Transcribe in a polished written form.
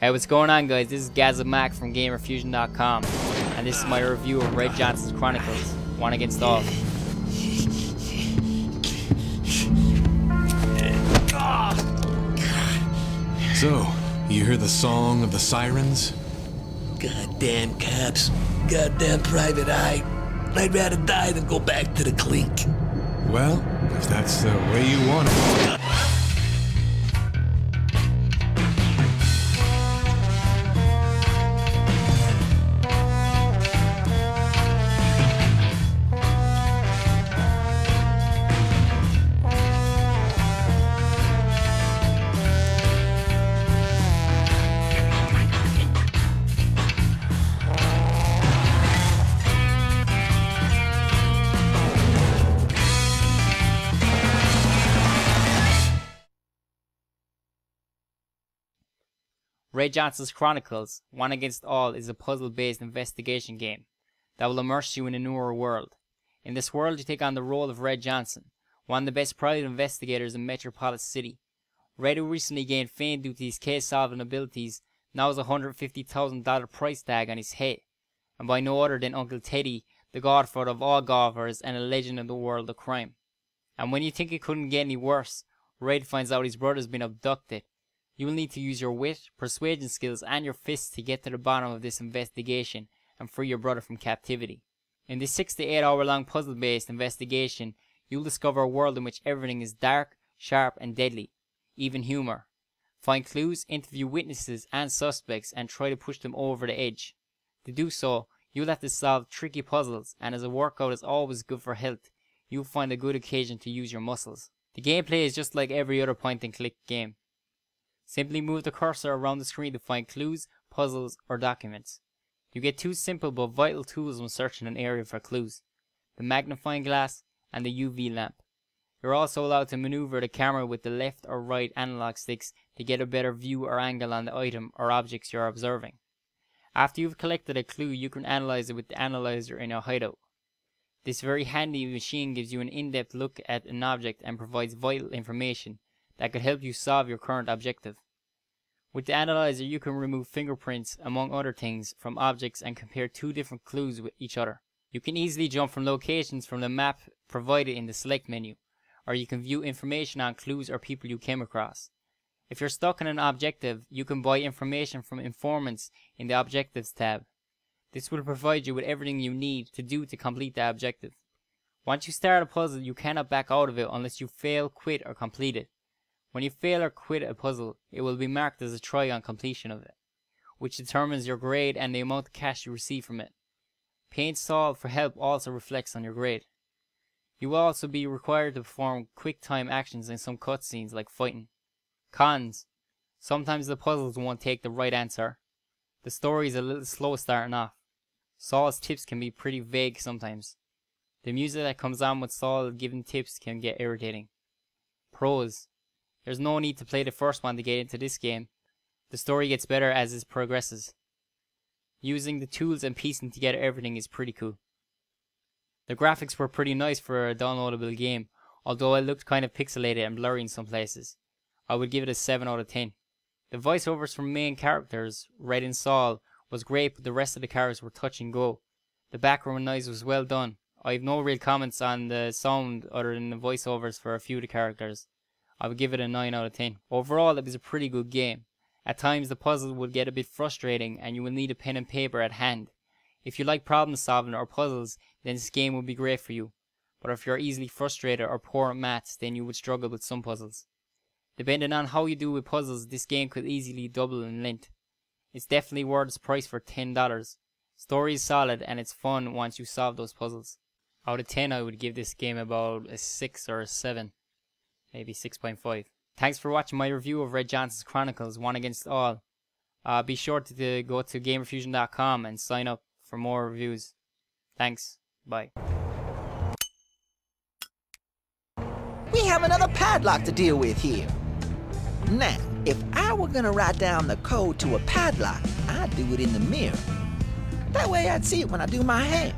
Hey, what's going on, guys? This is Gazzaplays from GamerFusion.com, and this is my review of Red Johnson's Chronicles, One Against All. So, you hear the song of the sirens? Goddamn cops. Goddamn private eye. I'd rather die than go back to the clink. Well, if that's the way you want it. Red Johnson's Chronicles, One Against All is a puzzle-based investigation game that will immerse you in a newer world. In this world, you take on the role of Red Johnson, one of the best private investigators in Metropolis City. Red, who recently gained fame due to his case-solving abilities, now has a $150,000 price tag on his head, and by no other than Uncle Teddy, the godfather of all golfers and a legend in the world of crime. And when you think it couldn't get any worse, Red finds out his brother's been abducted. You will need to use your wit, persuasion skills, and your fists to get to the bottom of this investigation and free your brother from captivity. In this 6 to 8 hour long puzzle-based investigation, you'll discover a world in which everything is dark, sharp, and deadly, even humor. Find clues, interview witnesses and suspects, and try to push them over the edge. To do so, you'll have to solve tricky puzzles, and as a workout is always good for health, you'll find a good occasion to use your muscles. The gameplay is just like every other point-and-click game. Simply move the cursor around the screen to find clues, puzzles, or documents. You get two simple but vital tools when searching an area for clues: the magnifying glass and the UV lamp. You're also allowed to maneuver the camera with the left or right analog sticks to get a better view or angle on the item or objects you're observing. After you've collected a clue, you can analyze it with the analyzer in your hideout. This very handy machine gives you an in-depth look at an object and provides vital information that could help you solve your current objective. With the analyzer, you can remove fingerprints, among other things, from objects and compare two different clues with each other. You can easily jump from locations from the map provided in the select menu, or you can view information on clues or people you came across. If you're stuck in an objective, you can buy information from informants in the Objectives tab. This will provide you with everything you need to do to complete the objective. Once you start a puzzle, you cannot back out of it unless you fail, quit, or complete it. When you fail or quit a puzzle, it will be marked as a try on completion of it, which determines your grade and the amount of cash you receive from it. Paying Saul for help also reflects on your grade. You will also be required to perform quick time actions in some cutscenes like fighting. Cons: sometimes the puzzles won't take the right answer. The story is a little slow starting off. Saul's tips can be pretty vague sometimes. The music that comes on with Saul giving tips can get irritating. Pros: there's no need to play the first one to get into this game. The story gets better as it progresses. Using the tools and piecing together everything is pretty cool. The graphics were pretty nice for a downloadable game, although it looked kind of pixelated and blurry in some places. I would give it a 7 out of 10. The voiceovers from main characters, Red and Saul, was great, but the rest of the characters were touch and go. The background noise was well done. I have no real comments on the sound other than the voiceovers for a few of the characters. I would give it a 9 out of 10. Overall, it was a pretty good game. At times the puzzle would get a bit frustrating and you will need a pen and paper at hand. If you like problem solving or puzzles, then this game would be great for you. But if you're easily frustrated or poor at maths, then you would struggle with some puzzles. Depending on how you do with puzzles, this game could easily double in length. It's definitely worth its price for $10. Story is solid and it's fun once you solve those puzzles. Out of 10, I would give this game about a 6 or a 7. Maybe 6.5. Thanks for watching my review of Red Johnson's Chronicles, One Against All. Be sure to go to GamerFusion.com and sign up for more reviews. Thanks. Bye. We have another padlock to deal with here. Now, if I were gonna write down the code to a padlock, I'd do it in the mirror. That way I'd see it when I do my hair.